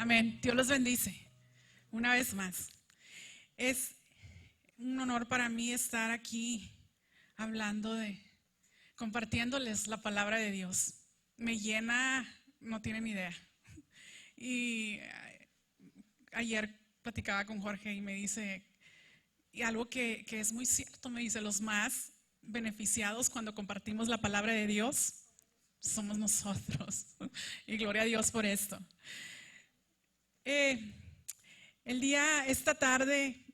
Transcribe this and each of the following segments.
Amén. Dios los bendice. Una vez más. Es un honor para mí estar aquí compartiéndoles la palabra de Dios. Me llena, no tienen idea. Y ayer platicaba con Jorge y me dice, y algo que es muy cierto, me dice, los más beneficiados cuando compartimos la palabra de Dios somos nosotros. Y gloria a Dios por esto. Esta tarde,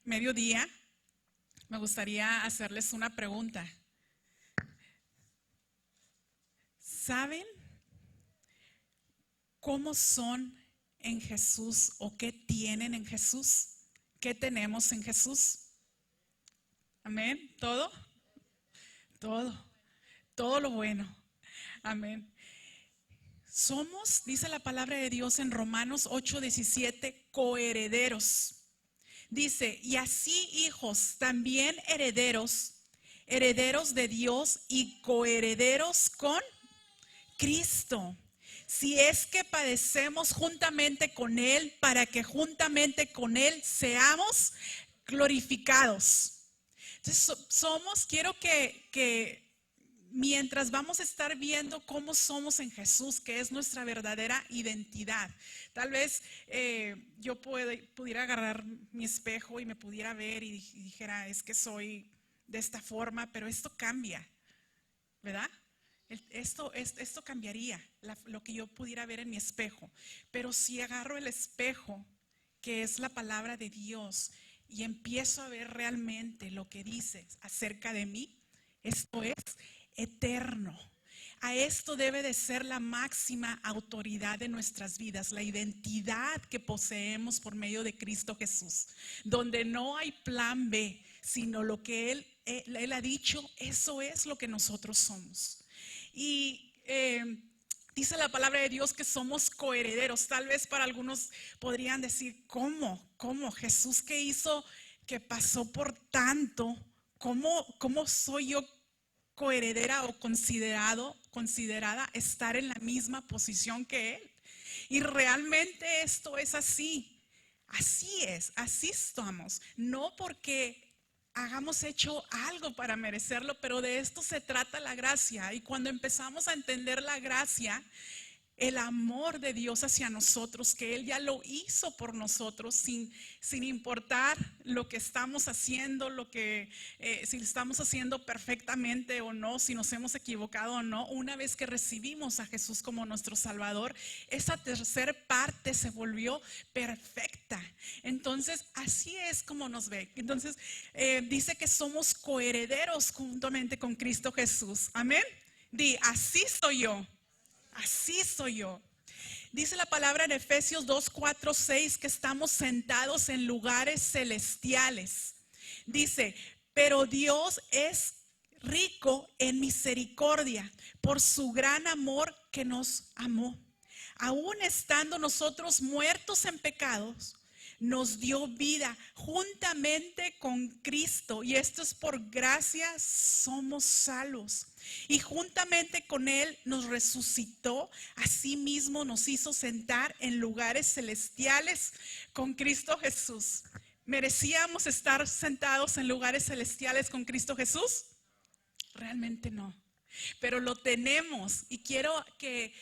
mediodía, me gustaría hacerles una pregunta. ¿Saben cómo son en Jesús o qué tienen en Jesús? ¿Qué tenemos en Jesús? Amén. ¿Todo? Todo lo bueno. Amén. Somos, dice la palabra de Dios en Romanos 8:17, coherederos. Dice, y así hijos, también herederos, herederos de Dios y coherederos con Cristo. Si es que padecemos juntamente con Él, para que juntamente con Él seamos glorificados. Entonces quiero que mientras vamos a estar viendo cómo somos en Jesús, que es nuestra verdadera identidad. Tal vez yo pudiera agarrar mi espejo y me pudiera ver y dijera, es que soy de esta forma, pero esto cambia, ¿verdad? Esto cambiaría lo que yo pudiera ver en mi espejo. Pero si agarro el espejo, que es la palabra de Dios, y empiezo a ver realmente lo que dice acerca de mí, esto es eterno. A esto debe de ser la máxima autoridad de nuestras vidas, la identidad que poseemos por medio de Cristo Jesús, donde no hay plan B, sino lo que Él ha dicho, eso es lo que nosotros somos. Y dice la palabra de Dios que somos coherederos. Tal vez para algunos podrían decir, ¿cómo? Jesús que hizo, que pasó por tanto, ¿cómo soy yo coheredera o considerada estar en la misma posición que Él? Y realmente esto es así. Así es, así estamos. No porque hagamos hecho algo para merecerlo, pero de esto se trata la gracia. Y cuando empezamos a entender la gracia, el amor de Dios hacia nosotros, que Él ya lo hizo por nosotros sin importar lo que estamos haciendo, si lo estamos haciendo perfectamente o no, si nos hemos equivocado o no. Una vez que recibimos a Jesús como nuestro Salvador, esa tercera parte se volvió perfecta. Entonces así es como nos ve. Entonces dice que somos coherederos juntamente con Cristo Jesús. Amén. Así soy yo. Así soy yo. Dice la palabra en Efesios 2:4-6 que estamos sentados en lugares celestiales. Dice, pero Dios es rico en misericordia por su gran amor que nos amó. Aún estando nosotros muertos en pecados, nos dio vida juntamente con Cristo, y esto es por gracia somos salvos, y juntamente con Él nos resucitó, asimismo nos hizo sentar en lugares celestiales con Cristo Jesús. ¿Merecíamos estar sentados en lugares celestiales con Cristo Jesús? Realmente no, pero lo tenemos, y quiero que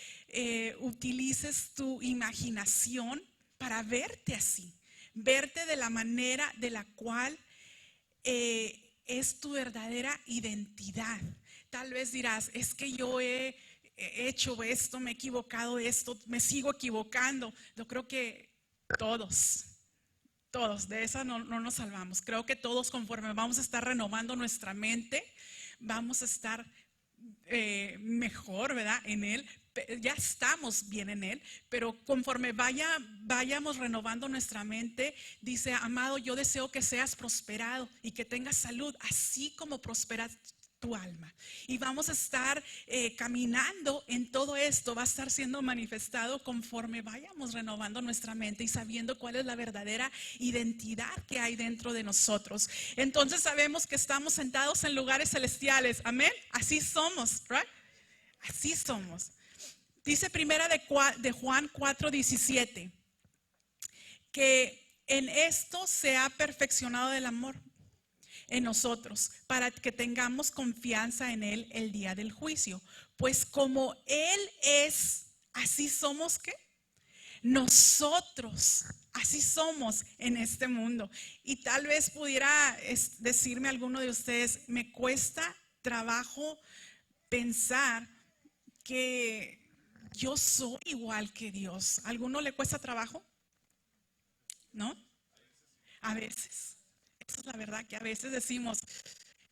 utilices tu imaginación para verte así. Verte de la manera de la cual es tu verdadera identidad. Tal vez dirás, es que yo he hecho esto, me he equivocado esto, me sigo equivocando. Yo creo que todos de esa no nos salvamos. Creo que todos, conforme vamos a estar renovando nuestra mente, vamos a estar mejor, ¿verdad? En Él. Ya estamos bien en Él, pero conforme vayamos renovando nuestra mente, dice, amado, yo deseo que seas prosperado y que tengas salud, así como prospera tu alma. Y vamos a estar caminando en todo esto, va a estar siendo manifestado conforme vayamos renovando nuestra mente y sabiendo cuál es la verdadera identidad que hay dentro de nosotros. Entonces sabemos que estamos sentados en lugares celestiales, amén. Así somos, right? Así somos. Dice primera de Juan 4:17, que en esto se ha perfeccionado el amor en nosotros, para que tengamos confianza en Él el día del juicio. Pues como Él es, así somos, ¿qué? Nosotros, así somos en este mundo. Y tal vez pudiera decirme alguno de ustedes, me cuesta trabajo pensar que yo soy igual que Dios. ¿A alguno le cuesta trabajo? ¿No? A veces. Esa es la verdad, que a veces decimos,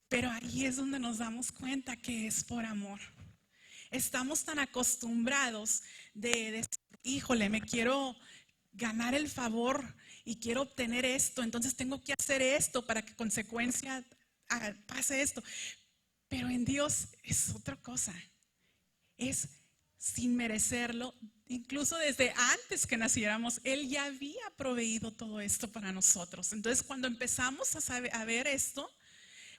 pero ahí es donde nos damos cuenta que es por amor. Estamos tan acostumbrados de decir, híjole, me quiero ganar el favor y quiero obtener esto, entonces tengo que hacer esto para que consecuencia pase esto. Pero en Dios es otra cosa. Es sin merecerlo. Incluso desde antes que naciéramos, Él ya había proveído todo esto para nosotros. Entonces, cuando empezamos a ver esto,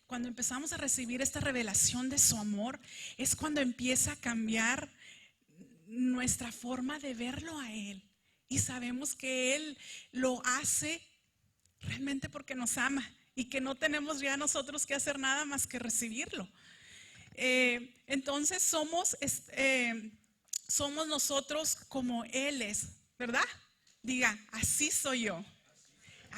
cuando empezamos a recibir esta revelación de su amor, es cuando empieza a cambiar nuestra forma de verlo a Él. Y sabemos que Él lo hace realmente porque nos ama y que no tenemos ya nosotros que hacer nada más que recibirlo. Entonces somos nosotros como Él es, ¿verdad? Diga, así soy yo.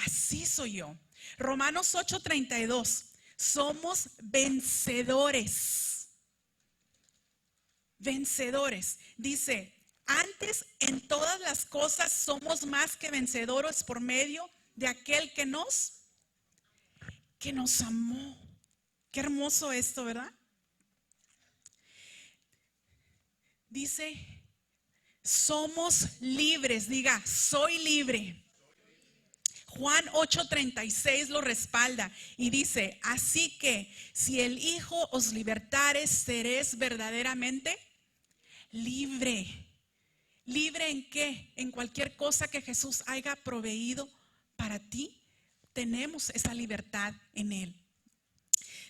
Así soy yo. Romanos 8:32. Somos vencedores. Vencedores. Dice, antes en todas las cosas somos más que vencedores por medio de aquel que nos amó. Qué hermoso esto, ¿verdad? Dice, somos libres. Diga, soy libre. Juan 8:36 lo respalda y dice, así que si el Hijo os libertare, seréis verdaderamente libre. ¿Libre en qué? En cualquier cosa que Jesús haya proveído para ti, tenemos esa libertad en Él.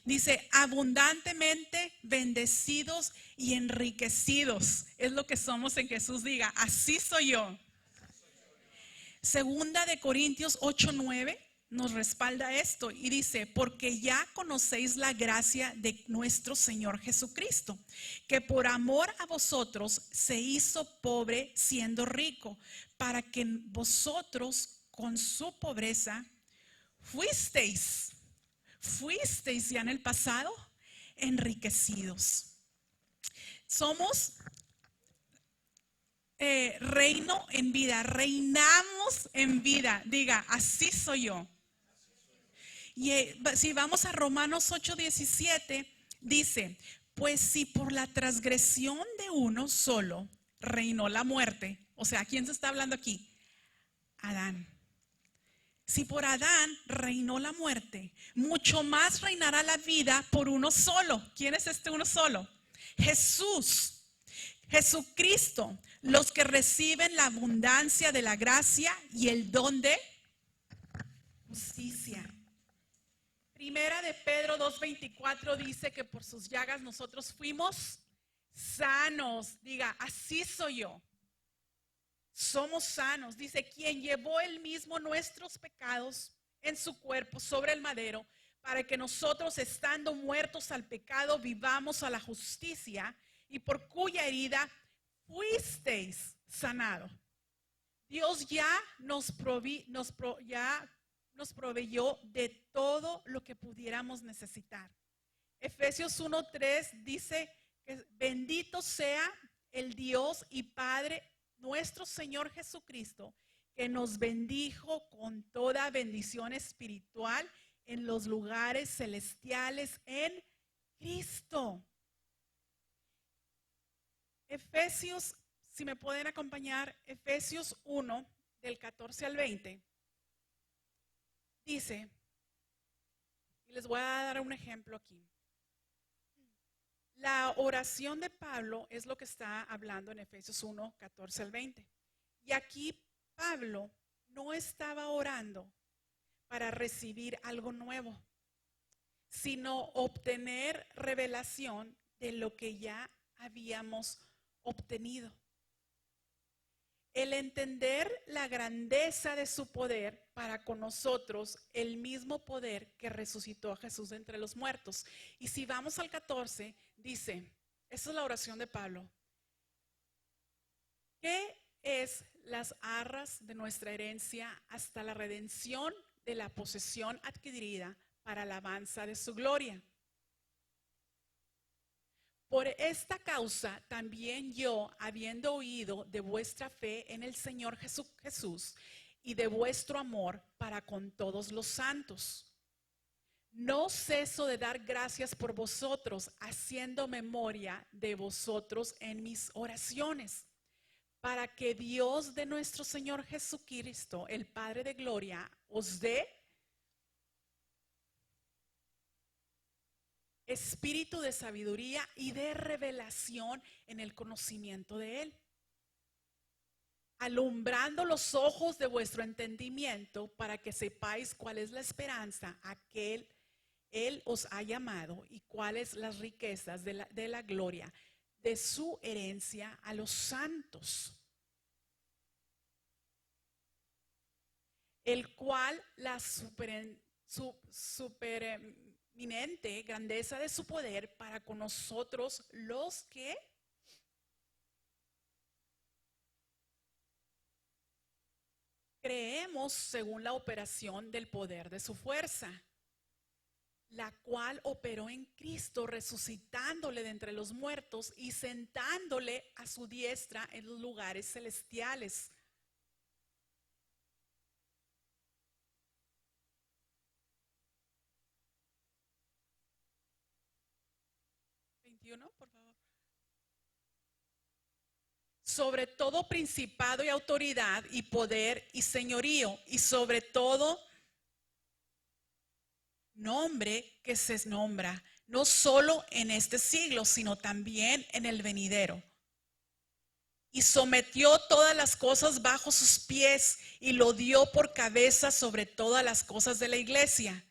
Dice, abundantemente bendecidos y enriquecidos. Es lo que somos en Jesús. Diga, así soy yo. Segunda de Corintios 8:9 nos respalda esto y dice, porque ya conocéis la gracia de nuestro Señor Jesucristo, que por amor a vosotros se hizo pobre siendo rico, para que vosotros con su pobreza fuisteis ya en el pasado enriquecidos. Somos reino en vida, reinamos en vida. Diga, así soy yo. Y si vamos a Romanos 8:17, dice, pues si por la transgresión de uno solo reinó la muerte, o sea, ¿quién se está hablando aquí? Adán. Si por Adán reinó la muerte, mucho más reinará la vida por uno solo. ¿Quién es este uno solo? Jesús, Jesucristo, los que reciben la abundancia de la gracia y el don de justicia. Primera de Pedro 2:24 dice que por sus llagas nosotros fuimos sanos. Diga, así soy yo. Somos sanos. Dice, quien llevó él mismo nuestros pecados en su cuerpo sobre el madero, para que nosotros, estando muertos al pecado, vivamos a la justicia, y por cuya herida fuisteis sanado. Dios ya nos proveyó de todo lo que pudiéramos necesitar. Efesios 1:3 dice que bendito sea el Dios y Padre nuestro Señor Jesucristo, que nos bendijo con toda bendición espiritual en los lugares celestiales en Cristo. Efesios, si me pueden acompañar, Efesios 1, del 14 al 20, dice, y les voy a dar un ejemplo aquí. La oración de Pablo es lo que está hablando en Efesios 1, 14 al 20. Y aquí Pablo no estaba orando para recibir algo nuevo, sino obtener revelación de lo que ya habíamos obtenido. el entender la grandeza de su poder para con nosotros, el mismo poder que resucitó a Jesús de entre los muertos. Y si vamos al 14, dice, esa es la oración de Pablo. ¿Qué es las arras de nuestra herencia hasta la redención de la posesión adquirida para alabanza de su gloria? Por esta causa también yo, habiendo oído de vuestra fe en el Señor Jesús y de vuestro amor para con todos los santos, no ceso de dar gracias por vosotros, haciendo memoria de vosotros en mis oraciones, para que Dios de nuestro Señor Jesucristo, el Padre de gloria, os dé espíritu de sabiduría y de revelación en el conocimiento de Él, alumbrando los ojos de vuestro entendimiento para que sepáis cuál es la esperanza a que Él os ha llamado y cuáles las riquezas de la gloria de su herencia a los santos, el cual la supereminente grandeza de su poder para con nosotros los que creemos según la operación del poder de su fuerza, la cual operó en Cristo, resucitándole de entre los muertos y sentándole a su diestra en los lugares celestiales. Por favor. Sobre todo principado y autoridad y poder y señorío, y sobre todo nombre que se nombra, no solo en este siglo, sino también en el venidero. Y sometió todas las cosas bajo sus pies y lo dio por cabeza sobre todas las cosas de la iglesia,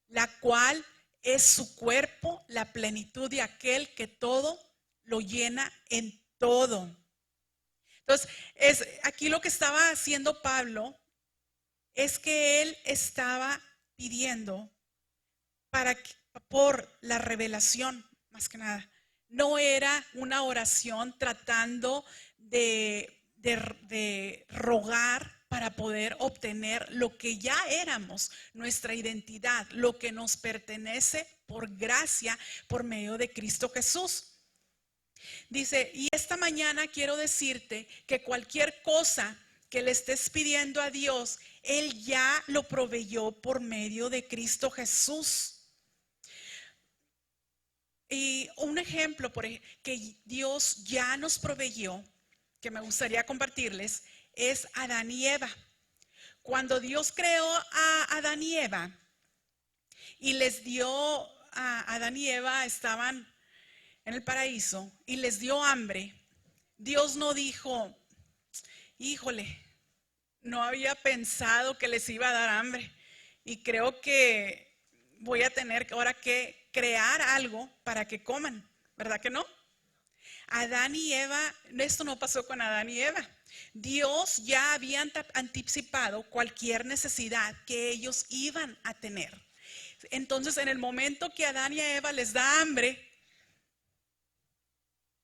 la cual es su cuerpo, la plenitud de aquel que todo lo llena en todo. Entonces, aquí lo que estaba haciendo Pablo es que él estaba pidiendo por la revelación, más que nada. No era una oración tratando de rogar para poder obtener lo que ya éramos, nuestra identidad, lo que nos pertenece por gracia, por medio de Cristo Jesús. Dice, y esta mañana quiero decirte que cualquier cosa que le estés pidiendo a Dios, Él ya lo proveyó por medio de Cristo Jesús. Y un ejemplo que Dios ya nos proveyó, que me gustaría compartirles, es Adán y Eva. Cuando Dios creó a Adán y Eva y les dio a Adán y Eva, estaban en el paraíso y les dio hambre, Dios no dijo, híjole, no había pensado que les iba a dar hambre y creo que voy a tener ahora que crear algo para que coman, ¿verdad que no? Adán y Eva, esto no pasó con Adán y Eva. Dios ya había anticipado cualquier necesidad que ellos iban a tener. Entonces, en el momento que Adán y Eva les da hambre,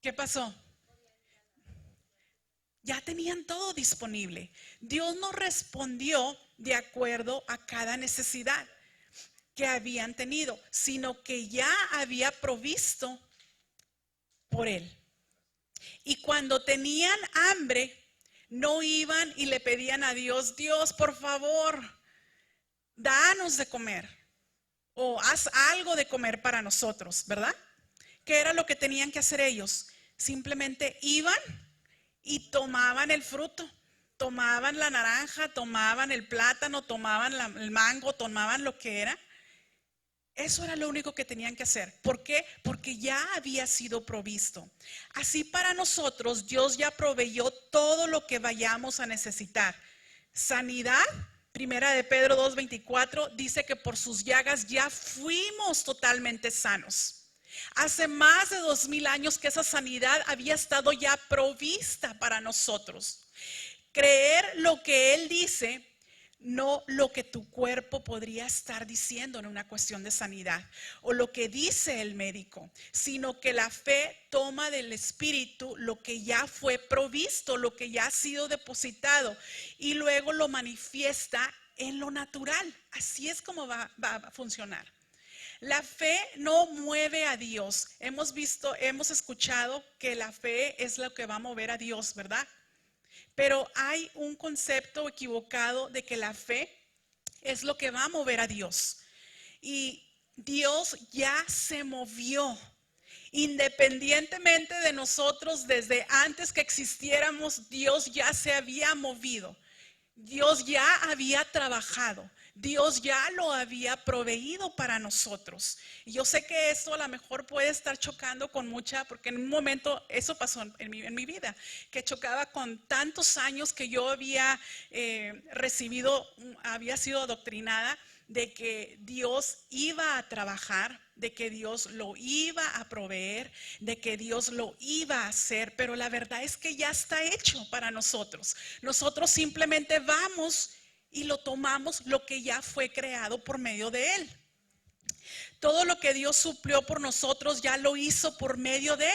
¿qué pasó? Ya tenían todo disponible. Dios no respondió de acuerdo a cada necesidad que habían tenido, sino que ya había provisto por él. Y cuando tenían hambre, no iban y le pedían a Dios, Dios, por favor, danos de comer o haz algo de comer para nosotros, ¿verdad? ¿Qué era lo que tenían que hacer ellos? Simplemente iban y tomaban el fruto, tomaban la naranja, tomaban el plátano, tomaban el mango, tomaban lo que era. Eso era lo único que tenían que hacer. ¿Por qué? Porque ya había sido provisto. Así para nosotros, Dios ya proveyó todo lo que vayamos a necesitar. Sanidad, primera de Pedro 2:24, dice que por sus llagas ya fuimos totalmente sanos. Hace más de 2000 años que esa sanidad había estado ya provista para nosotros. Creer lo que Él dice, no lo que tu cuerpo podría estar diciendo en una cuestión de sanidad o lo que dice el médico, sino que la fe toma del Espíritu lo que ya fue provisto, lo que ya ha sido depositado y luego lo manifiesta en lo natural. Así es como va a funcionar. La fe no mueve a Dios. Hemos escuchado que la fe es lo que va a mover a Dios, ¿verdad? Pero hay un concepto equivocado de que la fe es lo que va a mover a Dios. Y Dios ya se movió. Independientemente de nosotros, desde antes que existiéramos, Dios ya se había movido. Dios ya había trabajado. Dios ya lo había proveído para nosotros. Y yo sé que esto a lo mejor puede estar chocando con mucha, porque en un momento eso pasó en mi vida, que chocaba con tantos años que yo había había sido adoctrinada de que Dios iba a trabajar, de que Dios lo iba a proveer, de que Dios lo iba a hacer, pero la verdad es que ya está hecho para nosotros. Nosotros simplemente vamos y lo tomamos, lo que ya fue creado por medio de Él. Todo lo que Dios suplió por nosotros ya lo hizo por medio de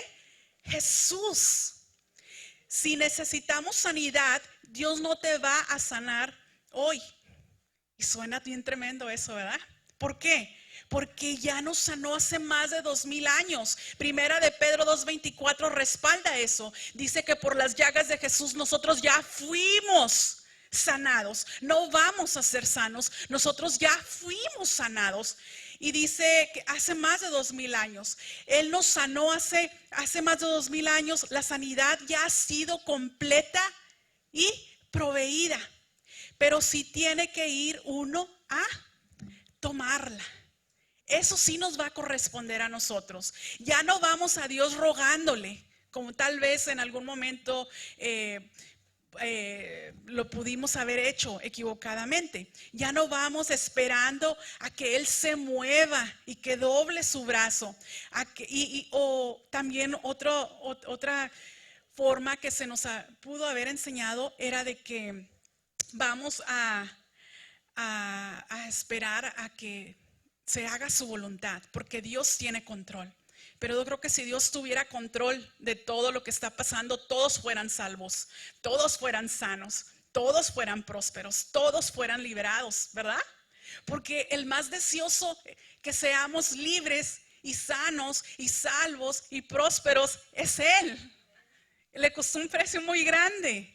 Jesús. Si necesitamos sanidad, Dios no te va a sanar hoy. Y suena bien tremendo eso, ¿verdad? ¿Por qué? Porque ya nos sanó hace más de 2000 años. Primera de Pedro 2:24 respalda eso. Dice que por las llagas de Jesús nosotros ya fuimos sanados. No vamos a ser sanos, nosotros ya fuimos sanados. Y dice que hace más de 2000 años. Él nos sanó hace más de 2000 años. La sanidad ya ha sido completa y proveída. Pero sí tiene que ir uno a tomarla. Eso sí nos va a corresponder a nosotros. Ya no vamos a Dios rogándole, como tal vez en algún momento lo pudimos haber hecho equivocadamente. Ya no vamos esperando a que Él se mueva y que doble su brazo. O también otra forma que se nos pudo haber enseñado era de que vamos a esperar a que se haga su voluntad, porque Dios tiene control. Pero yo creo que si Dios tuviera control de todo lo que está pasando, todos fueran salvos, todos fueran sanos, todos fueran prósperos, todos fueran liberados, ¿verdad? Porque el más deseoso que seamos libres y sanos y salvos y prósperos es Él. Le costó un precio muy grande.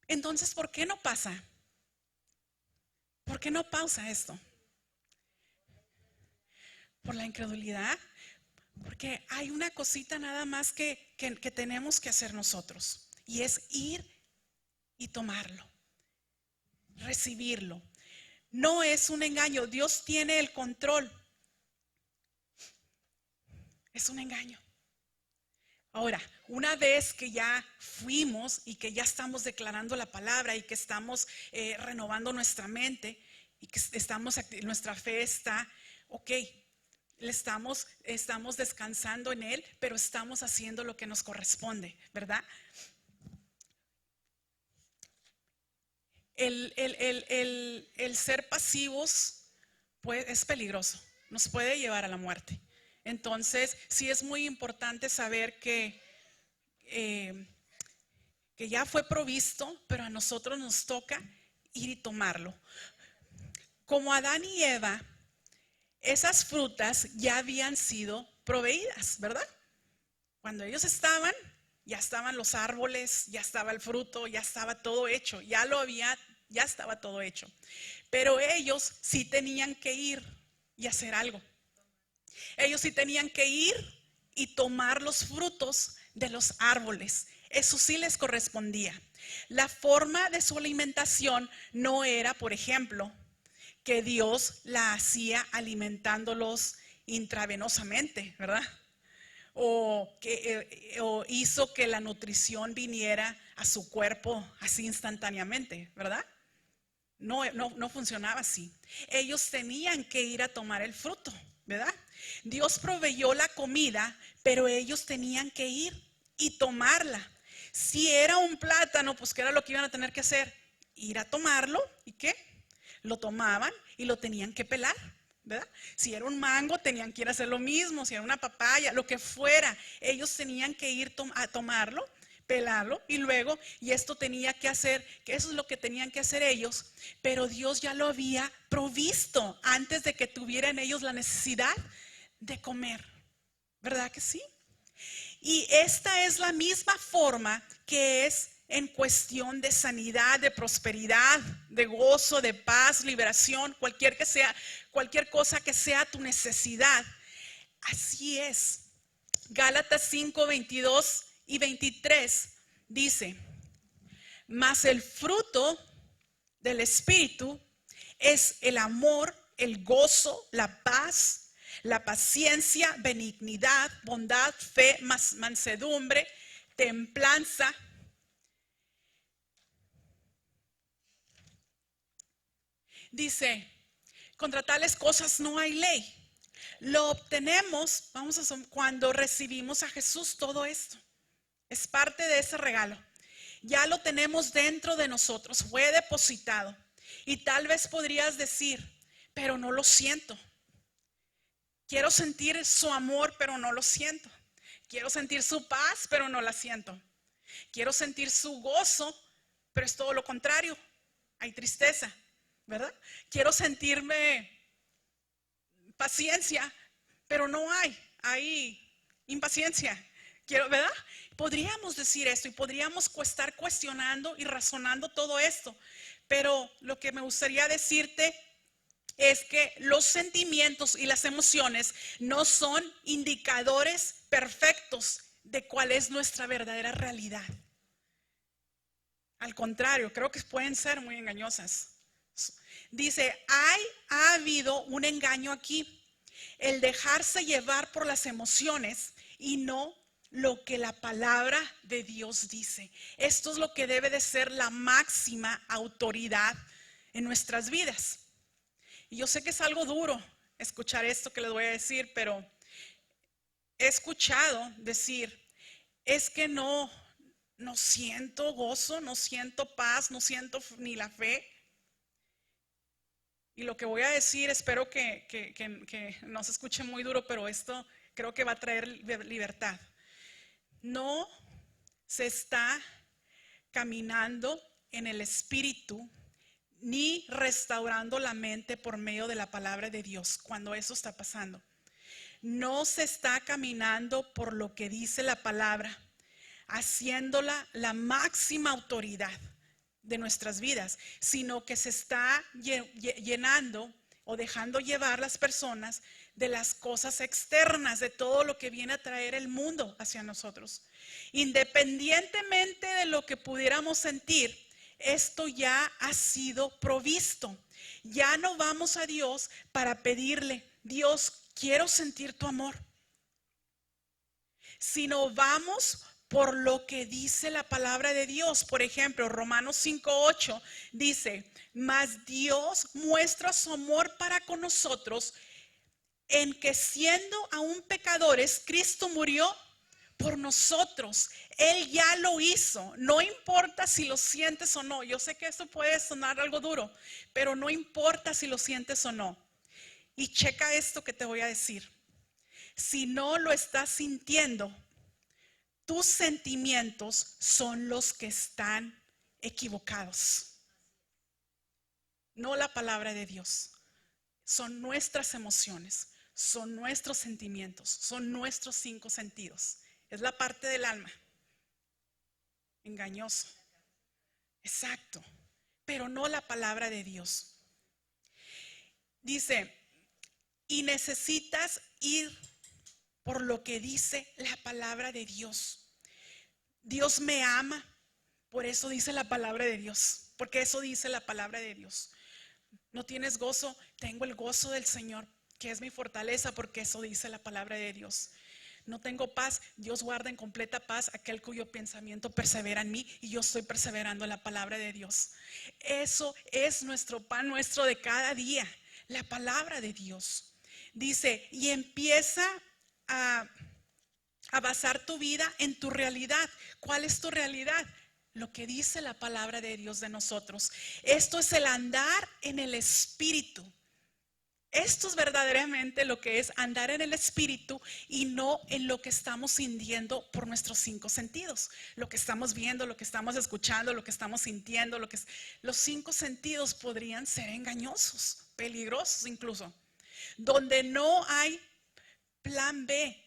Entonces, ¿por qué no pasa? ¿Por qué no pausa esto? ¿Por la incredulidad? Porque hay una cosita nada más que tenemos que hacer nosotros, y es ir y tomarlo, recibirlo. No es un engaño, Dios tiene el control. Es un engaño. Ahora, una vez que ya fuimos y que ya estamos declarando la palabra y que estamos renovando nuestra mente y que nuestra fe está, ok, estamos descansando en Él, pero estamos haciendo lo que nos corresponde, ¿verdad? El ser pasivos pues, es peligroso, nos puede llevar a la muerte. Entonces, sí es muy importante saber que ya fue provisto, pero a nosotros nos toca ir y tomarlo. Como Adán y Eva, esas frutas ya habían sido proveídas, ¿verdad? Cuando ellos ya estaban los árboles, ya estaba el fruto, ya estaba todo hecho, ya estaba todo hecho. Pero ellos sí tenían que ir y hacer algo. Ellos sí tenían que ir y tomar los frutos de los árboles. Eso sí les correspondía. La forma de su alimentación no era, por ejemplo, que Dios la hacía alimentándolos intravenosamente, ¿verdad? O hizo que la nutrición viniera a su cuerpo así instantáneamente, ¿verdad? No funcionaba así. Ellos tenían que ir a tomar el fruto, ¿verdad? Dios proveyó la comida, pero ellos tenían que ir y tomarla. Si era un plátano, pues ¿qué era lo que iban a tener que hacer? Ir a tomarlo, ¿y qué? Lo tomaban y lo tenían que pelar, ¿verdad? Si era un mango, tenían que ir a hacer lo mismo. Si era una papaya, lo que fuera, ellos tenían que ir a tomarlo, pelarlo y luego, y esto tenía que hacer, que eso es lo que tenían que hacer ellos, pero Dios ya lo había provisto antes de que tuvieran ellos la necesidad de comer, ¿verdad que sí? Y esta es la misma forma que es en cuestión de sanidad, de prosperidad, de gozo, de paz, liberación, cualquier cosa que sea tu necesidad. Así es. Gálatas 5, 22 y 23 dice: mas el fruto del Espíritu es el amor, el gozo, la paz, la paciencia, benignidad, bondad, fe, mansedumbre, templanza. Dice, contra tales cosas no hay ley. Lo obtenemos, cuando recibimos a Jesús. Todo esto es parte de ese regalo. Ya lo tenemos dentro de nosotros, fue depositado. Y tal vez podrías decir, pero no lo siento. Quiero sentir su amor, pero no lo siento. Quiero sentir su paz, pero no la siento. Quiero sentir su gozo, pero es todo lo contrario. Hay tristeza, ¿verdad? Quiero sentirme paciencia, pero no hay impaciencia. ¿Verdad? Podríamos decir esto y podríamos estar cuestionando y razonando todo esto, pero lo que me gustaría decirte es que los sentimientos y las emociones no son indicadores perfectos de cuál es nuestra verdadera realidad. Al contrario, creo que pueden ser muy engañosas. Dice, ha habido un engaño aquí, el dejarse llevar por las emociones y no lo que la palabra de Dios dice. Esto es lo que debe de ser la máxima autoridad en nuestras vidas. Y yo sé que es algo duro escuchar esto que les voy a decir, pero he escuchado decir, es que no siento gozo, no siento paz, no siento ni la fe. Y lo que voy a decir, espero que no se escuche muy duro, pero esto creo que va a traer libertad. No se está caminando en el Espíritu ni restaurando la mente por medio de la palabra de Dios cuando eso está pasando. No se está caminando por lo que dice la palabra, haciéndola la máxima autoridad de nuestras vidas, sino que se está llenando o dejando llevar las personas de las cosas externas, de todo lo que viene a traer el mundo hacia nosotros. Independientemente de lo que pudiéramos sentir, esto ya ha sido provisto. Ya no vamos a Dios para pedirle, Dios, quiero sentir tu amor, sino vamos por lo que dice la palabra de Dios. Por ejemplo, Romanos 5:8 dice, mas Dios muestra su amor para con nosotros en que siendo aún pecadores, Cristo murió por nosotros. Él ya lo hizo. No importa si lo sientes o no. Yo sé que esto puede sonar algo duro, pero no importa si lo sientes o no. Y checa esto que te voy a decir. Si no lo estás sintiendo, tus sentimientos son los que están equivocados. No la palabra de Dios. Son nuestras emociones, son nuestros sentimientos, son nuestros 5 sentidos. Es la parte del alma. Engañoso. Exacto. Pero no la palabra de Dios. Dice, y necesitas ir por lo que dice la palabra de Dios. Dios me ama, por eso dice la palabra de Dios, porque eso dice la palabra de Dios. No tienes gozo, tengo el gozo del Señor, que es mi fortaleza, porque eso dice la palabra de Dios. No tengo paz, Dios guarda en completa paz aquel cuyo pensamiento persevera en mí, y yo estoy perseverando en la palabra de Dios. Eso es nuestro pan nuestro de cada día, la palabra de Dios. Dice, y empieza a a basar tu vida en tu realidad. ¿Cuál es tu realidad? Lo que dice la palabra de Dios de nosotros. Esto es el andar en el Espíritu. Esto es verdaderamente lo que es andar en el Espíritu y no en lo que estamos sintiendo por nuestros 5 sentidos. Lo que estamos viendo, lo que estamos escuchando, lo que estamos sintiendo, los 5 sentidos podrían ser engañosos, peligrosos incluso. Donde no hay plan B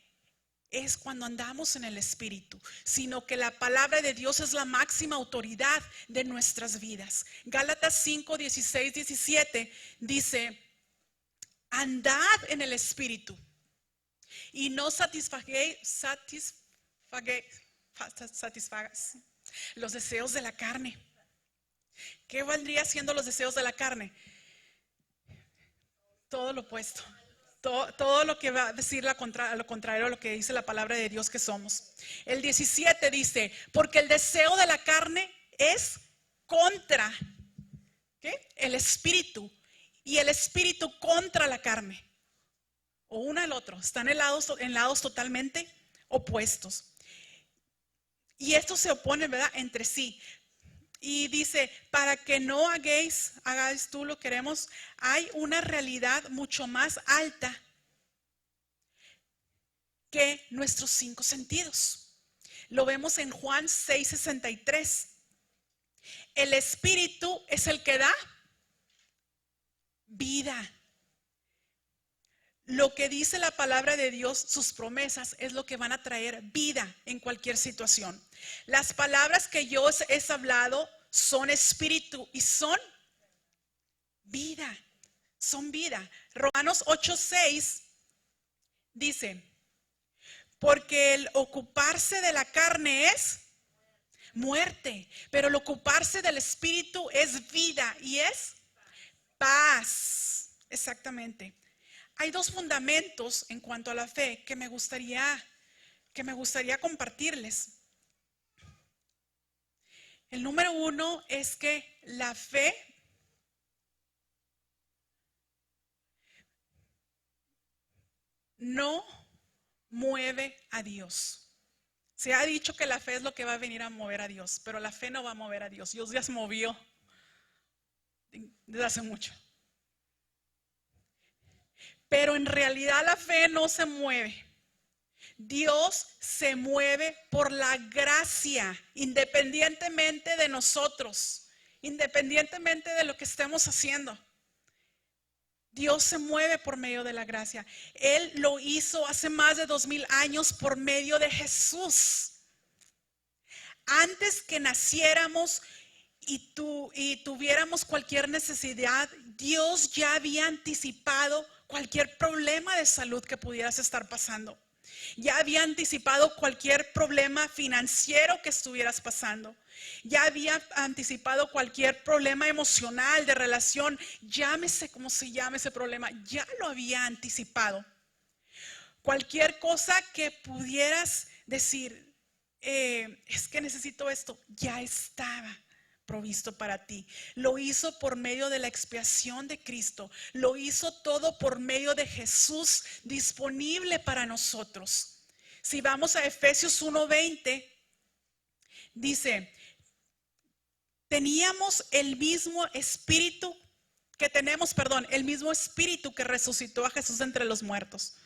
es cuando andamos en el Espíritu, sino que la palabra de Dios es la máxima autoridad de nuestras vidas. Gálatas 5, 16, 17 dice: andad en el Espíritu y no satisfagáis los deseos de la carne. ¿Qué valdría siendo los deseos de la carne? Todo lo opuesto. Todo lo que va a decir lo contrario a lo que dice la palabra de Dios que somos. El 17 dice: porque el deseo de la carne es contra el Espíritu, y el Espíritu contra la carne. O uno al otro. Están en lados totalmente opuestos. Y estos se oponen, ¿verdad?, entre sí. Y dice: para que no hagáis tú lo que queremos, hay una realidad mucho más alta que nuestros 5 sentidos. Lo vemos en Juan 6:63. El Espíritu es el que da vida. Lo que dice la palabra de Dios, sus promesas, es lo que van a traer vida en cualquier situación. Las palabras que yo he hablado son espíritu y son vida. Son vida. Romanos 8:6 dice: porque el ocuparse de la carne es muerte, pero el ocuparse del Espíritu es vida y es paz. Exactamente. Hay 2 fundamentos en cuanto a la fe que me gustaría compartirles. El número 1 es que la fe no mueve a Dios. Se ha dicho que la fe es lo que va a venir a mover a Dios, pero la fe no va a mover a Dios. Dios ya se movió desde hace mucho. Pero en realidad la fe no se mueve. Dios se mueve por la gracia, independientemente de nosotros, independientemente de lo que estemos haciendo. Dios se mueve por medio de la gracia. Él lo hizo hace más de 2000 años por medio de Jesús. Antes que naciéramos y tuviéramos cualquier necesidad, Dios ya había anticipado cualquier problema de salud que pudieras estar pasando. Ya había anticipado cualquier problema financiero que estuvieras pasando. Ya había anticipado cualquier problema emocional, de relación, llámese como se llame ese problema, ya lo había anticipado. Cualquier cosa que pudieras decir, es que necesito esto, ya estaba provisto para ti. Lo hizo por medio de la expiación de Cristo. Lo hizo todo por medio de Jesús, disponible para nosotros. Si vamos a Efesios 1:20, dice: teníamos el mismo espíritu el mismo espíritu que resucitó a Jesús entre los muertos,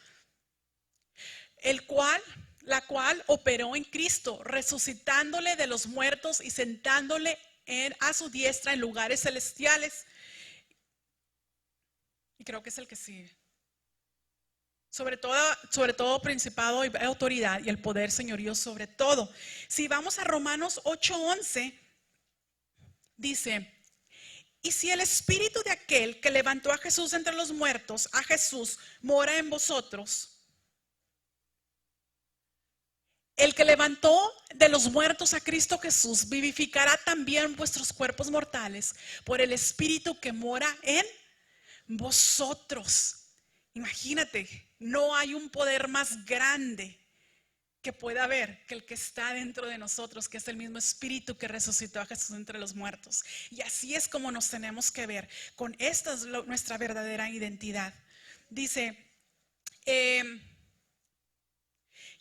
la cual operó en Cristo, resucitándole de los muertos y sentándole a su diestra en lugares celestiales. Y creo que es el que sigue. Sobre todo principado y autoridad y el poder señorío sobre todo. Si vamos a Romanos 8:11, dice: y si el espíritu de aquel que levantó a Jesús entre los muertos, a Jesús, mora en vosotros, el que levantó de los muertos a Cristo Jesús vivificará también vuestros cuerpos mortales por el espíritu que mora en vosotros. Imagínate, no hay un poder más grande que pueda haber que el que está dentro de nosotros, que es el mismo espíritu que resucitó a Jesús entre los muertos. Y así es como nos tenemos que ver. Con esta es nuestra verdadera identidad. Dice: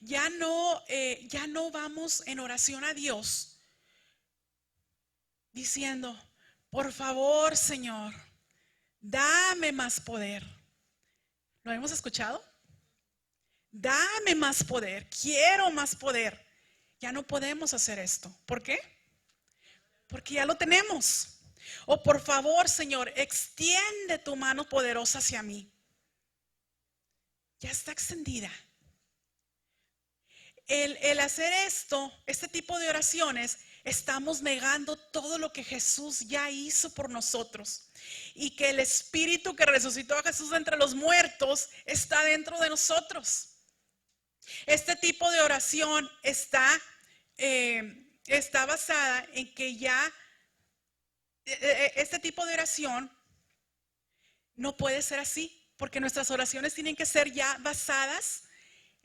ya no vamos en oración a Dios diciendo, por favor, Señor, dame más poder. ¿Lo hemos escuchado? Dame más poder, quiero más poder. Ya no podemos hacer esto. ¿Por qué? Porque ya lo tenemos. O por favor, Señor, extiende tu mano poderosa hacia mí. Ya está extendida. El hacer este tipo de oraciones, estamos negando todo lo que Jesús ya hizo por nosotros. Y que el Espíritu que resucitó a Jesús entre los muertos está dentro de nosotros. Este tipo de oración está basada en que este tipo de oración no puede ser así, porque nuestras oraciones tienen que ser ya basadas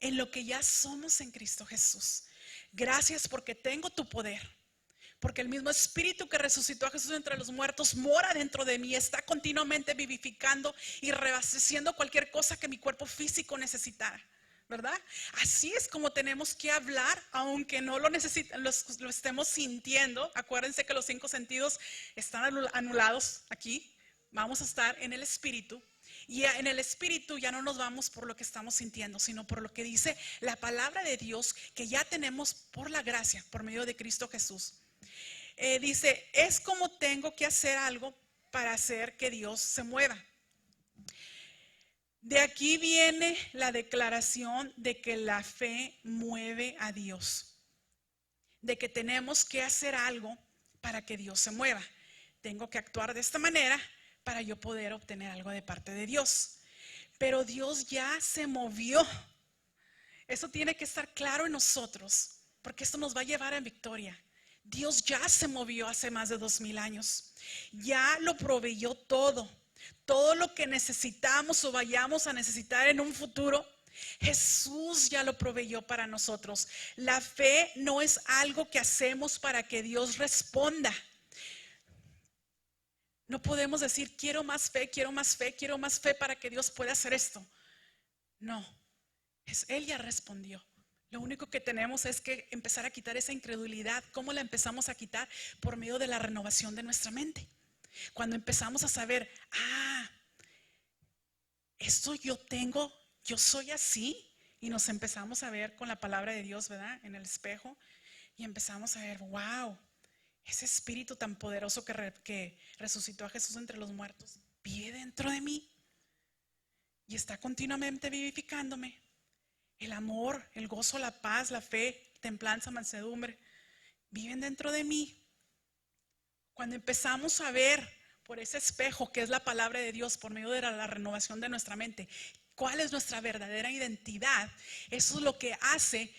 en lo que ya somos en Cristo Jesús. Gracias porque tengo tu poder, porque el mismo Espíritu que resucitó a Jesús entre los muertos mora dentro de mí, está continuamente vivificando y reabasteciendo cualquier cosa que mi cuerpo físico necesitara. ¿Verdad? Así es como tenemos que hablar, aunque no lo estemos sintiendo. Acuérdense que los 5 sentidos están anulados aquí. Vamos a estar en el Espíritu. Y en el Espíritu ya no nos vamos por lo que estamos sintiendo, sino por lo que dice la palabra de Dios, que ya tenemos por la gracia, por medio de Cristo Jesús. Dice, es como tengo que hacer algo para hacer que Dios se mueva. De aquí viene la declaración de que la fe mueve a Dios, de que tenemos que hacer algo para que Dios se mueva. Tengo que actuar de esta manera para yo poder obtener algo de parte de Dios. Pero Dios ya se movió. Eso tiene que estar claro en nosotros, porque esto nos va a llevar a victoria. Dios ya se movió hace más de 2000 años. Ya lo proveyó todo. Todo lo que necesitamos o vayamos a necesitar en un futuro, Jesús ya lo proveyó para nosotros. La fe no es algo que hacemos para que Dios responda. No podemos decir, quiero más fe, quiero más fe, quiero más fe para que Dios pueda hacer esto. No, Él ya respondió. Lo único que tenemos es que empezar a quitar esa incredulidad. ¿Cómo la empezamos a quitar? Por medio de la renovación de nuestra mente. Cuando empezamos a saber, esto yo soy así, y nos empezamos a ver con la palabra de Dios, ¿verdad? En el espejo, y empezamos a ver, wow, ese Espíritu tan poderoso que resucitó a Jesús entre los muertos vive dentro de mí y está continuamente vivificándome. El amor, el gozo, la paz, la fe, templanza, mansedumbre viven dentro de mí. Cuando empezamos a ver por ese espejo que es la palabra de Dios, por medio de la renovación de nuestra mente, cuál es nuestra verdadera identidad, eso es lo que hace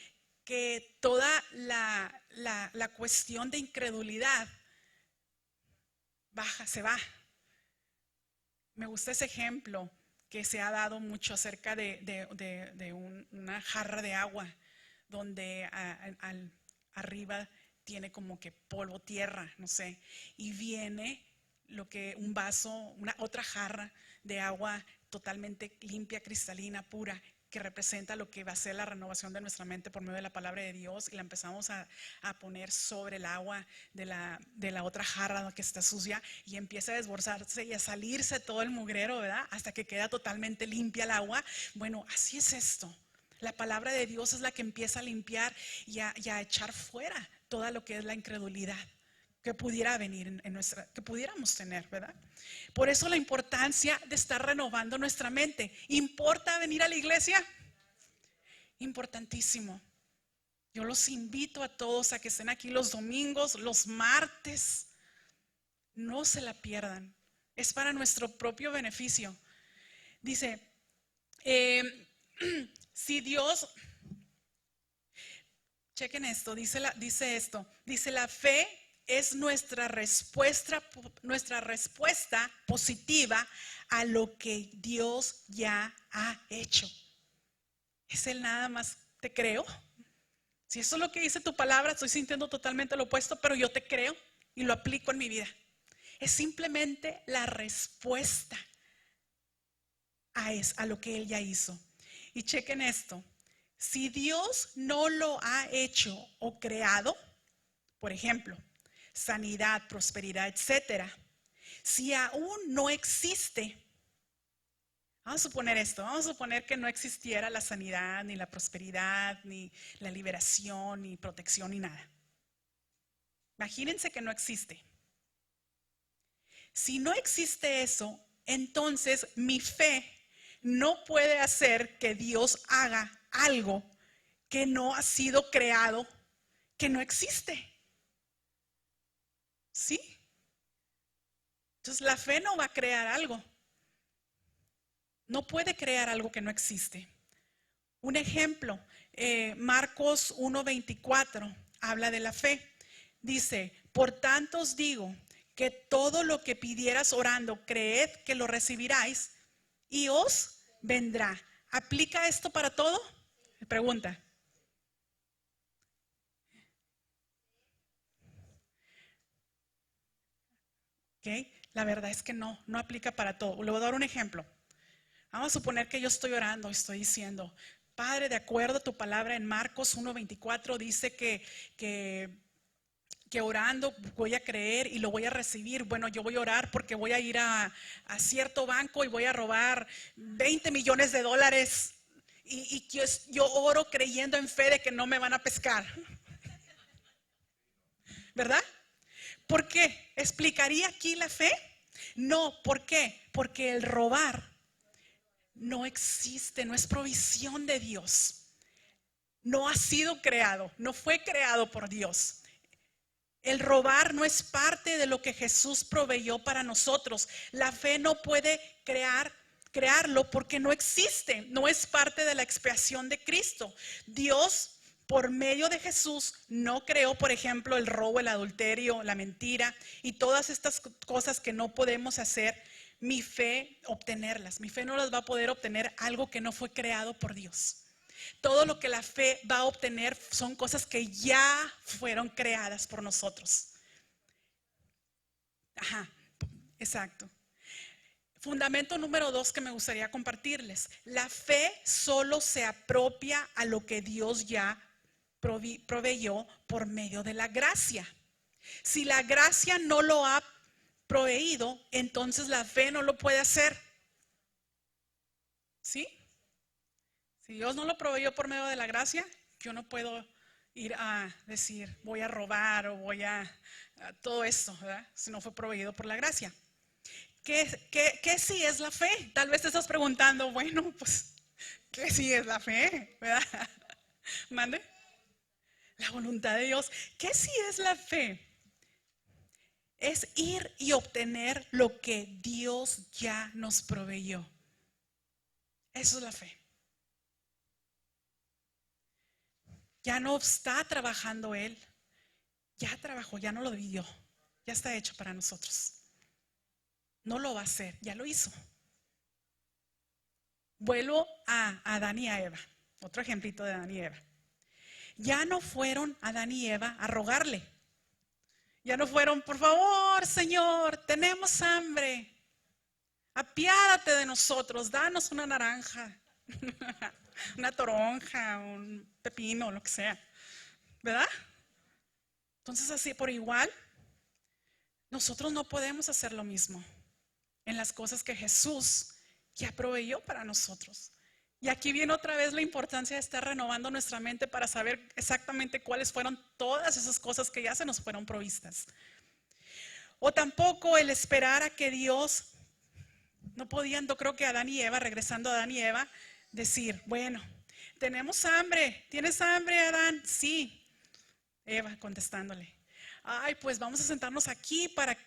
que toda la cuestión de incredulidad se va. Me gusta ese ejemplo que se ha dado mucho acerca de una jarra de agua donde arriba tiene como que polvo, tierra, no sé, y viene un vaso, otra jarra de agua totalmente limpia, cristalina, pura, que representa lo que va a ser la renovación de nuestra mente por medio de la palabra de Dios, y la empezamos a poner sobre el agua de la otra jarra que está sucia, y empieza a desbordarse y a salirse todo el mugrero, ¿verdad? Hasta que queda totalmente limpia el agua. Bueno, así es esto. La palabra de Dios es la que empieza a limpiar y a echar fuera toda lo que es la incredulidad que pudiera venir que pudiéramos tener, ¿verdad? Por eso la importancia de estar renovando nuestra mente. ¿Importa venir a la iglesia? Importantísimo. Yo los invito a todos a que estén aquí los domingos, los martes. No se la pierdan. Es para nuestro propio beneficio. Dice, si Dios, chequen esto, dice la fe es nuestra respuesta positiva a lo que Dios ya ha hecho. Es el nada más te creo. Si eso es lo que dice tu palabra, estoy sintiendo totalmente lo opuesto, pero yo te creo y lo aplico en mi vida. Es simplemente la respuesta a lo que Él ya hizo. Y chequen esto, Si Dios no lo ha hecho o creado, por ejemplo, sanidad, prosperidad, etcétera, si aún no existe, vamos a suponer esto, vamos a suponer que no existiera la sanidad, ni la prosperidad, ni la liberación, ni protección, ni nada. Imagínense que no existe. Si no existe eso, entonces mi fe no puede hacer que Dios haga algo que no ha sido creado, que no existe. ¿Sí? Entonces la fe no va a crear algo. No puede crear algo que no existe. Un ejemplo, Marcos 1:24 habla de la fe. Dice, por tanto os digo que todo lo que pidieras orando, creed que lo recibiráis y os vendrá. ¿Aplica esto para todo? Me pregunta. ¿Ok? La verdad es que no aplica para todo. Le voy a dar un ejemplo. Vamos a suponer que yo estoy orando, estoy diciendo, Padre, de acuerdo a tu palabra en Marcos 1:24 dice que orando voy a creer y lo voy a recibir. Bueno, yo voy a orar porque voy a ir a cierto banco y voy a robar 20 millones de dólares. Y yo oro creyendo en fe de que no me van a pescar. ¿Verdad? ¿Por qué? ¿Explicaría aquí la fe? No, ¿por qué? Porque el robar no existe, no es provisión de Dios. No ha sido creado, no fue creado por Dios. El robar no es parte de lo que Jesús proveyó para nosotros. La fe no puede crearlo porque no existe, no es parte de la expiación de Cristo. Dios, por medio de Jesús, no creó, por ejemplo, el robo, el adulterio, la mentira y todas estas cosas que no podemos hacer. Mi fe, obtenerlas. Mi fe no las va a poder obtener algo que no fue creado por Dios. Todo lo que la fe va a obtener son cosas que ya fueron creadas por nosotros. Ajá, exacto. Fundamento número 2 que me gustaría compartirles. La fe solo se apropia a lo que Dios ya proveyó por medio de la gracia. Si la gracia no lo ha proveído, entonces la fe no lo puede hacer. ¿Sí? Si Dios no lo proveyó por medio de la gracia, yo no puedo ir a decir voy a robar o voy a todo esto, ¿verdad? Si no fue proveído por la gracia. ¿Qué sí es la fe? Tal vez te estás preguntando, bueno, pues, ¿qué sí es la fe? ¿Verdad? ¿Mande? La voluntad de Dios. ¿Qué sí es la fe? Es ir y obtener lo que Dios ya nos proveyó. Eso es la fe. Ya no está trabajando Él. Ya trabajó, ya no lo dividió. Ya está hecho para nosotros. No lo va a hacer, ya lo hizo. Vuelvo a Adán y a Eva. Otro ejemplito de Adán y Eva. Ya no fueron Adán y Eva a rogarle. Ya no fueron, por favor, Señor, tenemos hambre. Apiádate de nosotros, danos una naranja, una toronja, un pepino, lo que sea. ¿Verdad? Entonces así por igual, nosotros no podemos hacer lo mismo en las cosas que Jesús ya proveyó para nosotros. Y aquí viene otra vez la importancia de estar renovando nuestra mente para saber exactamente cuáles fueron todas esas cosas que ya se nos fueron provistas. O tampoco el esperar a que Dios, no podían, yo creo que Adán y Eva, regresando a Adán y Eva, decir, bueno, tenemos hambre, ¿tienes hambre, Adán? Sí. Eva contestándole, ay, pues vamos a sentarnos aquí para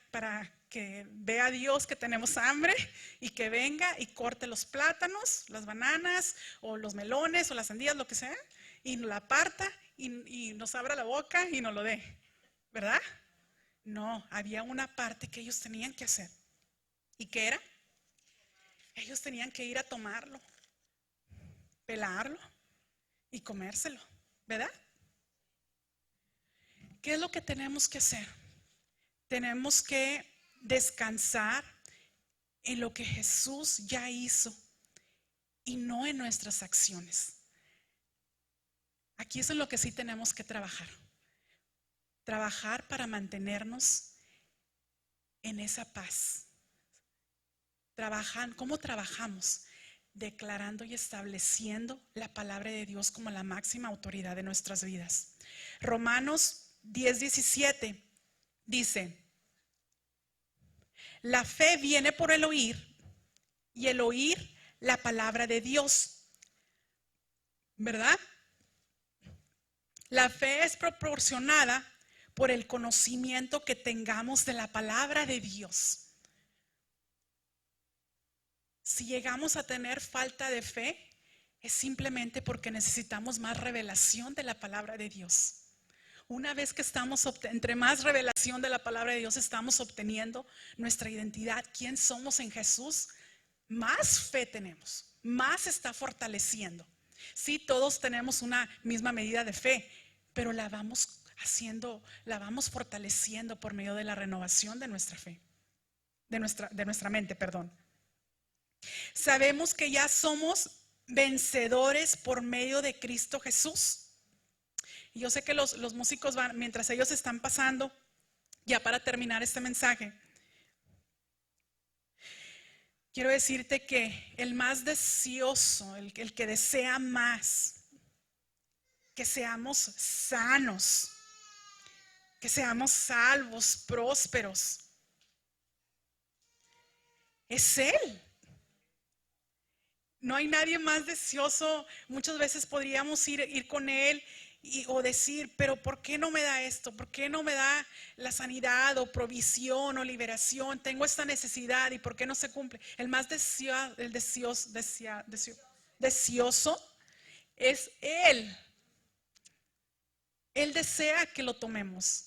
que vea Dios que tenemos hambre y que venga y corte los plátanos, las bananas o los melones o las sandías, lo que sea, y nos la parta y nos abra la boca y nos lo dé, ¿verdad? No, había una parte que ellos tenían que hacer. ¿Y qué era? Ellos tenían que ir a tomarlo, pelarlo y comérselo, ¿verdad? ¿Qué es lo que tenemos que hacer? Tenemos que descansar en lo que Jesús ya hizo y no en nuestras acciones. Aquí es en lo que sí tenemos que trabajar. Trabajar para mantenernos en esa paz. ¿Cómo trabajamos? Declarando y estableciendo la palabra de Dios como la máxima autoridad de nuestras vidas. Romanos 10:17 dice: la fe viene por el oír, y el oír la palabra de Dios. ¿Verdad? La fe es proporcionada por el conocimiento que tengamos de la palabra de Dios. Si llegamos a tener falta de fe, es simplemente porque necesitamos más revelación de la palabra de Dios. Una vez que entre más revelación de la palabra de Dios estamos obteniendo nuestra identidad, quién somos en Jesús, más fe tenemos, más se está fortaleciendo. Sí, todos tenemos una misma medida de fe, pero la vamos fortaleciendo por medio de la renovación de nuestra fe, de nuestra mente, perdón. Sabemos que ya somos vencedores por medio de Cristo Jesús. Y yo sé que los músicos van, mientras ellos están pasando, ya para terminar este mensaje, quiero decirte que el más deseoso, el que desea más, que seamos sanos, que seamos salvos, prósperos, es Él. No hay nadie más deseoso. Muchas veces podríamos ir con Él o decir, pero ¿por qué no me da esto? ¿Por qué no me da la sanidad o provisión o liberación? Tengo esta necesidad, ¿y por qué no se cumple? El más deseoso es Él. Él desea que lo tomemos.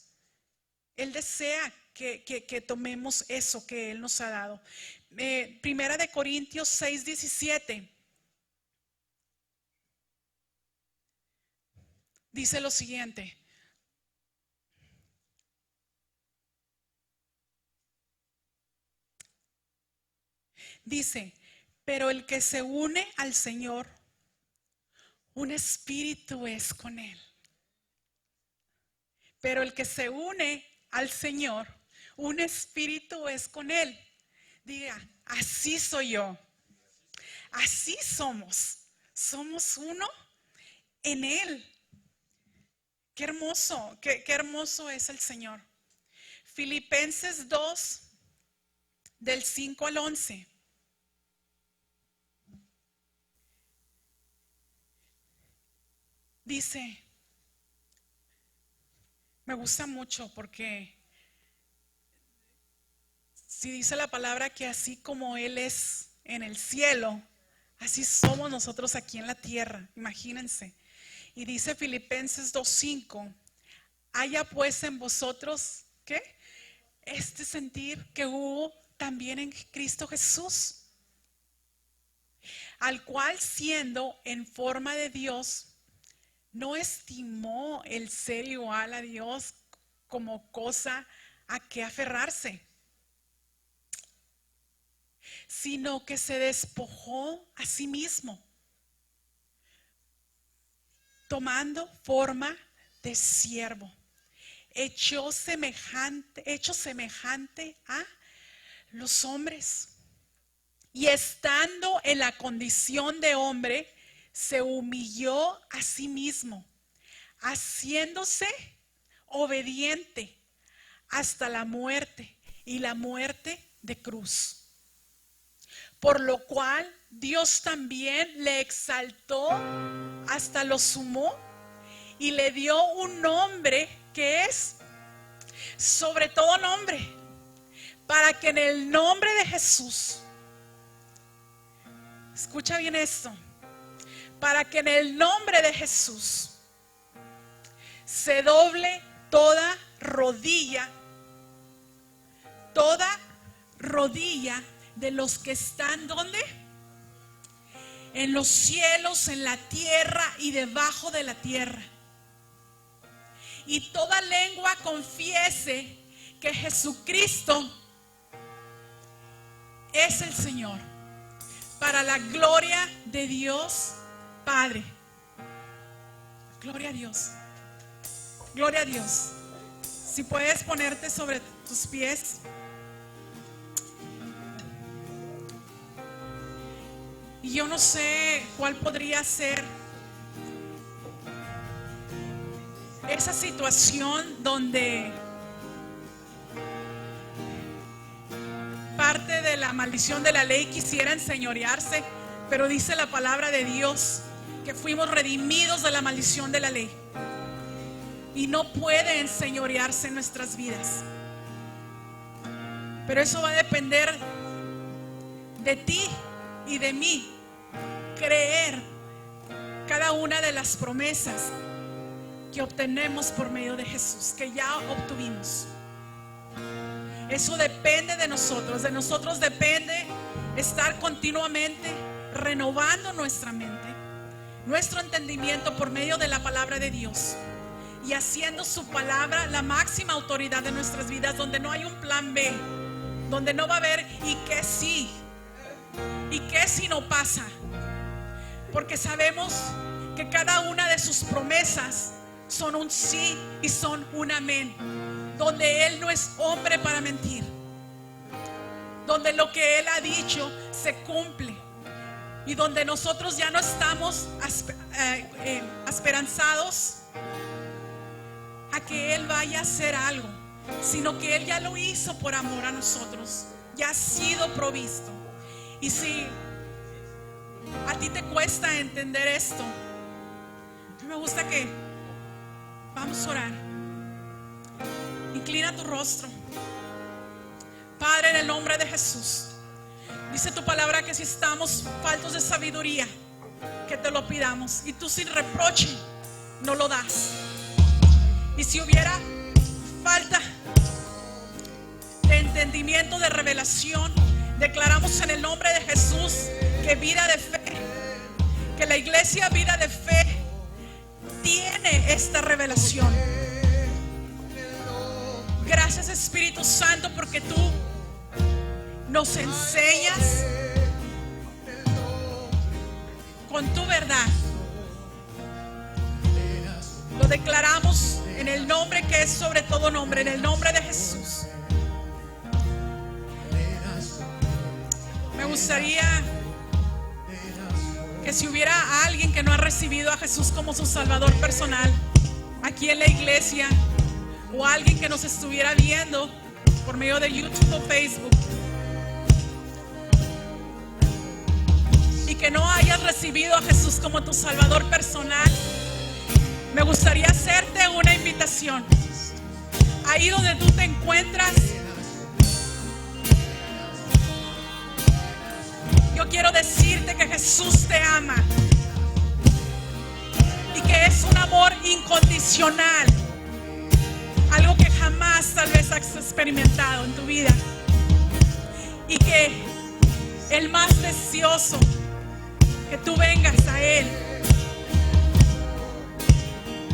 Él desea que tomemos eso que Él nos ha dado. Primera de Corintios 6:17 dice lo siguiente: dice, pero el que se une al Señor, un espíritu es con Él. Pero el que se une al Señor, un espíritu es con Él. Diga, así soy yo. Así somos. Somos uno en Él. Qué hermoso, qué hermoso es el Señor. Filipenses 2, del 5 al 11. Dice, me gusta mucho porque si dice la palabra que así como Él es en el cielo, así somos nosotros aquí en la tierra, imagínense. Y dice Filipenses 2:5, haya pues en vosotros, ¿qué? Este sentir que hubo también en Cristo Jesús, al cual siendo en forma de Dios, no estimó el ser igual a Dios como cosa a que aferrarse, sino que se despojó a sí mismo, tomando forma de siervo, hecho semejante a los hombres, y estando en la condición de hombre, se humilló a sí mismo, haciéndose obediente hasta la muerte, y la muerte de cruz. Por lo cual Dios también le exaltó hasta lo sumo y le dio un nombre que es sobre todo nombre, para que en el nombre de Jesús, escucha bien esto, para que en el nombre de Jesús se doble toda rodilla de los que están, ¿dónde? En los cielos, en la tierra y debajo de la tierra. Y toda lengua confiese que Jesucristo es el Señor, para la gloria de Dios Padre. Gloria a Dios. Gloria a Dios. Si puedes ponerte sobre tus pies. Y yo no sé cuál podría ser esa situación donde parte de la maldición de la ley quisiera enseñorearse, pero dice la palabra de Dios que fuimos redimidos de la maldición de la ley y no puede enseñorearse en nuestras vidas. Pero eso va a depender de ti y de mí, creer cada una de las promesas que obtenemos por medio de Jesús, que ya obtuvimos. Eso depende de nosotros depende estar continuamente renovando nuestra mente, nuestro entendimiento por medio de la palabra de Dios y haciendo su palabra la máxima autoridad de nuestras vidas, donde no hay un plan B, donde no va a haber y qué si no pasa, porque sabemos que cada una de sus promesas son un sí y son un amén, donde Él no es hombre para mentir, donde lo que Él ha dicho se cumple y donde nosotros ya no estamos esperanzados a que Él vaya a hacer algo, sino que Él ya lo hizo por amor a nosotros, ya ha sido provisto. Y si a ti te cuesta entender esto, me gusta que vamos a orar. Inclina tu rostro. Padre, en el nombre de Jesús, dice tu palabra que si estamos faltos de sabiduría, que te lo pidamos, y tú sin reproche no lo das. Y si hubiera falta de entendimiento, de revelación, declaramos en el nombre de Jesús que vida de fe, que la iglesia Vida de Fe tiene esta revelación. Gracias, Espíritu Santo, porque tú nos enseñas con tu verdad. Lo declaramos en el nombre que es sobre todo nombre, en el nombre de Jesús. Me gustaría que si hubiera alguien que no ha recibido a Jesús como su Salvador personal aquí en la iglesia, o alguien que nos estuviera viendo por medio de YouTube o Facebook y que no hayas recibido a Jesús como tu Salvador personal, me gustaría hacerte una invitación. Ahí donde tú te encuentras, yo quiero decirte que Jesús te ama y que es un amor incondicional, algo que jamás tal vez has experimentado en tu vida, y que el más deseoso que tú vengas a Él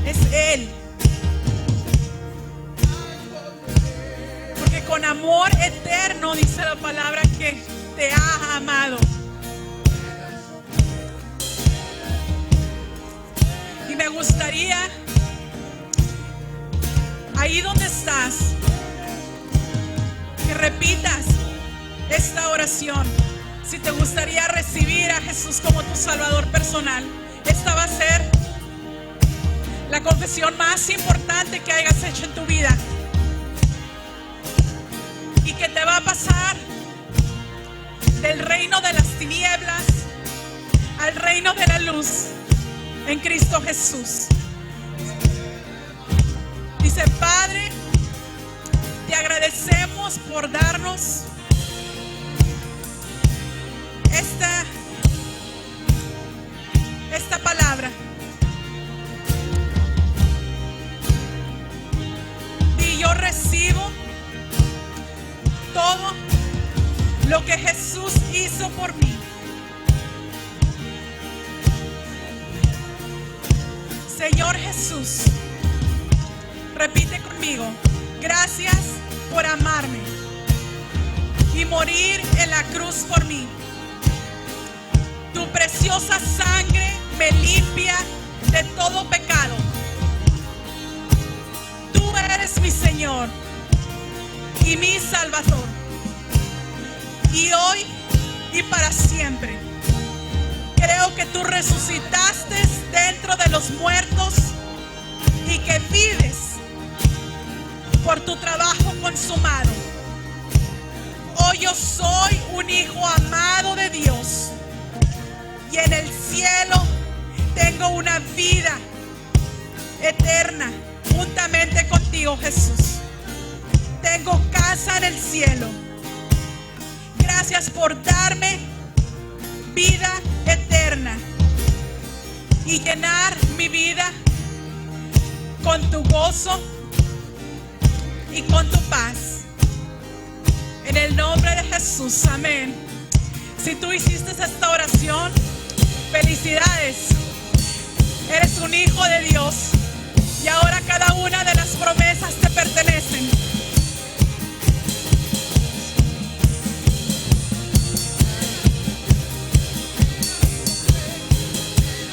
es Él, porque con amor eterno dice la palabra que te ha amado. Y me gustaría, ahí donde estás, que repitas esta oración. Si te gustaría recibir a Jesús como tu Salvador personal, esta va a ser la confesión más importante que hayas hecho en tu vida, y que te va a pasar del reino de las tinieblas al reino de la luz en Cristo Jesús. Dice: Padre, te agradecemos por darnos esta palabra. Y yo recibo todo lo que Jesús hizo por mí. Señor Jesús, repite conmigo: gracias por amarme y morir en la cruz por mí. Tu preciosa sangre me limpia de todo pecado. Tú eres mi Señor y mi Salvador. Y hoy y para siempre creo que tú resucitaste dentro de los muertos y que vives por tu trabajo consumado. Hoy yo soy un hijo amado de Dios y en el cielo tengo una vida eterna juntamente contigo, Jesús. Tengo casa en el cielo. Gracias por darme vida eterna y llenar mi vida con tu gozo y con tu paz. En el nombre de Jesús, amén. Si tú hiciste esta oración, felicidades. Eres un hijo de Dios. Y ahora cada una de las promesas